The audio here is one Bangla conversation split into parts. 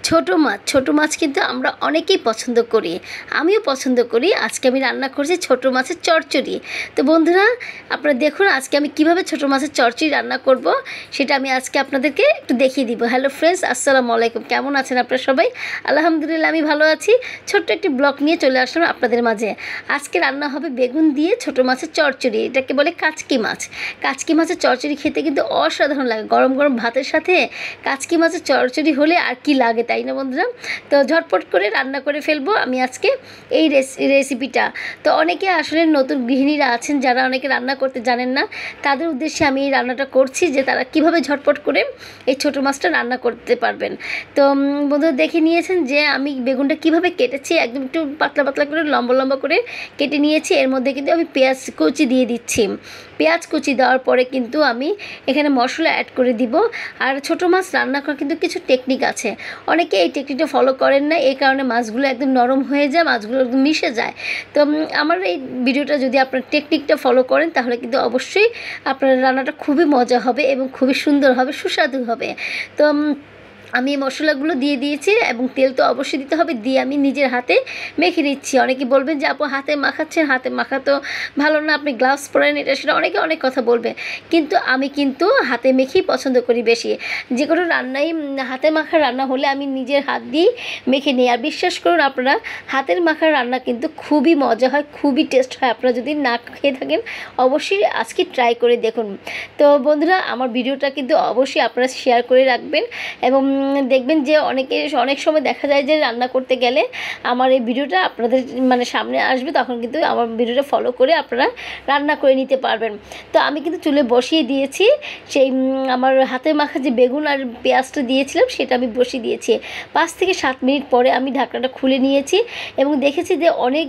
ছোট মাছ কিন্তু আমরা অনেকেই পছন্দ করি, আমিও পছন্দ করি। আজকে আমি রান্না করছি ছোট মাছের চচ্চড়ি। তো বন্ধুরা, আপনারা দেখুন আজকে আমি কিভাবে ছোট মাছের চচ্চড়ি রান্না করব, সেটা আমি আজকে আপনাদেরকে একটু দেখিয়ে দিব। হ্যালো ফ্রেন্ডস, আসসালামু আলাইকুম। কেমন আছেন আপনারা সবাই? আলহামদুলিল্লাহ আমি ভালো আছি। ছোট্ট একটি ব্লগ নিয়ে চলে আসলাম আপনাদের মাঝে। আজকে রান্না হবে বেগুন দিয়ে ছোট মাছের চচ্চড়ি। এটাকে বলে কাচকি মাছ। কাচকি মাছের চচ্চড়ি খেতে কিন্তু অসাধারণ লাগে। গরম গরম ভাতের সাথে কাচকি মাছের চচ্চড়ি হলে আর কি লাগে, তাই না বন্ধুরা? তো ঝটপট করে রান্না করে ফেলবো আমি আজকে এই রেসিপিটা। তো অনেকে আসলে নতুন গৃহিণীরা আছেন যারা অনেকে রান্না করতে জানেন না, তাদের উদ্দেশ্যে আমি এই রান্নাটা করছি যে তারা কিভাবে ঝটপট করে এই ছোটো মাছটা রান্না করতে পারবেন। তো বন্ধুরা দেখে নিয়েছেন যে আমি বেগুনটা কিভাবে কেটেছি, একদম একটু পাতলা পাতলা করে লম্বা লম্বা করে কেটে নিয়েছি। এর মধ্যে কিন্তু আমি পেঁয়াজ কুচি দিয়ে দিচ্ছি। পেঁয়াজ কুচি দেওয়ার পরে কিন্তু আমি এখানে মশলা অ্যাড করে দিব। আর ছোটো মাছ রান্না করার কিন্তু কিছু টেকনিক আছে, অনেকে এই টেকনিকটা ফলো করেন না, এই কারণে মাছগুলো একদম নরম হয়ে যায়, মাছগুলো একদম মিশে যায়। তো আমার এই ভিডিওটা যদি আপনার টেকনিকটা ফলো করেন তাহলে কিন্তু অবশ্যই আপনার রান্নাটা খুবই মজা হবে এবং খুবই সুন্দর হবে, সুস্বাদু হবে। তো আমি মশলাগুলো দিয়ে দিয়েছি এবং তেল তো অবশ্যই দিতে হবে, দিয়ে আমি নিজের হাতে মেখে নিচ্ছি। অনেকে বলবেন যে আপু হাতে মাখাচ্ছেন, হাতে মাখা তো ভালো না, আপনি গ্লাভস পরেন, এটা সেটা অনেকে অনেক কথা বলবে, কিন্তু আমি কিন্তু হাতে মেখেই পছন্দ করি বেশি। যে কোনো রান্নাই হাতে মাখা রান্না হলে আমি নিজের হাত দিয়েই মেখে নিই। আর বিশ্বাস করুন আপনারা, হাতের মাখা রান্না কিন্তু খুবই মজা হয়, খুবই টেস্ট হয়। আপনারা যদি না খেয়ে থাকেন অবশ্যই আজকে ট্রাই করে দেখুন। তো বন্ধুরা, আমার ভিডিওটা কিন্তু অবশ্যই আপনারা শেয়ার করে রাখবেন এবং দেখবেন যে অনেক সময় দেখা যায় যে রান্না করতে গেলে আমার এই ভিডিওটা আপনাদের সামনে আসবে, তখন কিন্তু আমার ভিডিওটা ফলো করে আপনারা রান্না করে নিতে পারবেন। তো আমি কিন্তু চুলে বসিয়ে দিয়েছি সেই আমার হাতে মাখা যে বেগুন আর পেঁয়াজটা দিয়েছিলাম সেটা আমি বসিয়ে দিয়েছি। 5 থেকে 7 মিনিট পরে আমি ঢাকনাটা খুলে নিয়েছি এবং দেখেছি যে অনেক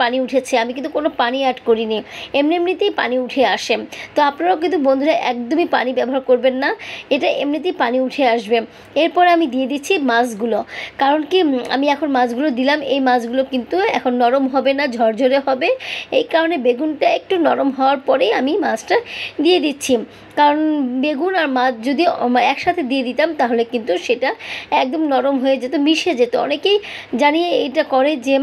পানি উঠেছে। আমি কিন্তু কোনো পানি অ্যাড করিনি, এমনিতেই পানি উঠে আসে। তো আপনারাও কিন্তু বন্ধুরা একদমই পানি ব্যবহার করবেন না, এটা এমনিতেই পানি উঠে আসবে। এরপরে আমি দিয়ে দিচ্ছি মাছগুলো, কারণ কি আমি এখন মাছগুলো দিলাম, এই মাছগুলো কিন্তু এখন নরম হবে না, ঝরঝরে হবে। এই কারণে বেগুনটা একটু নরম হওয়ার পরেই আমি মাছটা দিয়ে দিচ্ছি। কারণ বেগুন আর মাছ যদি একসাথে দিয়ে দিতাম তাহলে কিন্তু সেটা একদম নরম হয়ে যেত, মিশে যেত। অনেকেই জানিয়ে এটা করে যে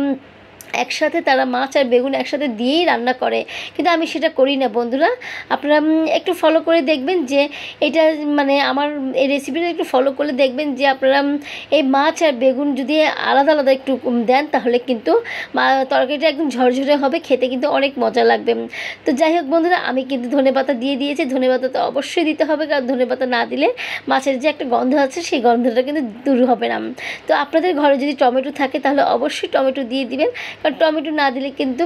একসাথে তারা মাছ আর বেগুন একসাথে দিয়েই রান্না করে, কিন্তু আমি সেটা করি না বন্ধুরা। আপনারা একটু ফলো করে দেখবেন যে এটা আমার এই রেসিপিটা একটু ফলো করলে দেখবেন যে আপনারা এই মাছ আর বেগুন যদি আলাদা আলাদা একটু দেন তাহলে কিন্তু তরকারিটা একদম ঝরঝরে হবে, খেতে কিন্তু অনেক মজা লাগবে। তো যাই হোক বন্ধুরা, আমি কিন্তু ধনেপাতা দিয়ে দিয়েছি। ধনেপাতা তো অবশ্যই দিতে হবে, কারণ ধনেপাতা না দিলে মাছের যে একটা গন্ধ আছে সেই গন্ধটা কিন্তু দূর হবে না। তো আপনাদের ঘরে যদি টমেটো থাকে তাহলে অবশ্যই টমেটো দিয়ে দিবেন, কারণ টমেটো না দিলে কিন্তু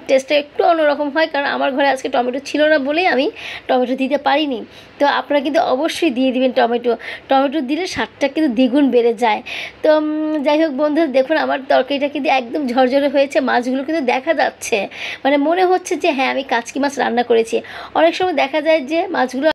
টেস্টটা একটু অন্যরকম হয়। কারণ আমার ঘরে আজকে টমেটো ছিল না বলেই আমি টমেটো দিতে পারিনি। তো আপনারা কিন্তু অবশ্যই দিয়ে দিবেন টমেটো দিলে স্বাদটা কিন্তু দ্বিগুণ বেড়ে যায়। তো যাই হোক বন্ধুরা, দেখুন আমার তরকারিটা কিন্তু একদম ঝরঝরে হয়েছে, মাছগুলো কিন্তু দেখা যাচ্ছে, মনে হচ্ছে যে হ্যাঁ আমি কাচকি মাছ রান্না করেছি। অনেক সময় দেখা যায় যে মাছগুলো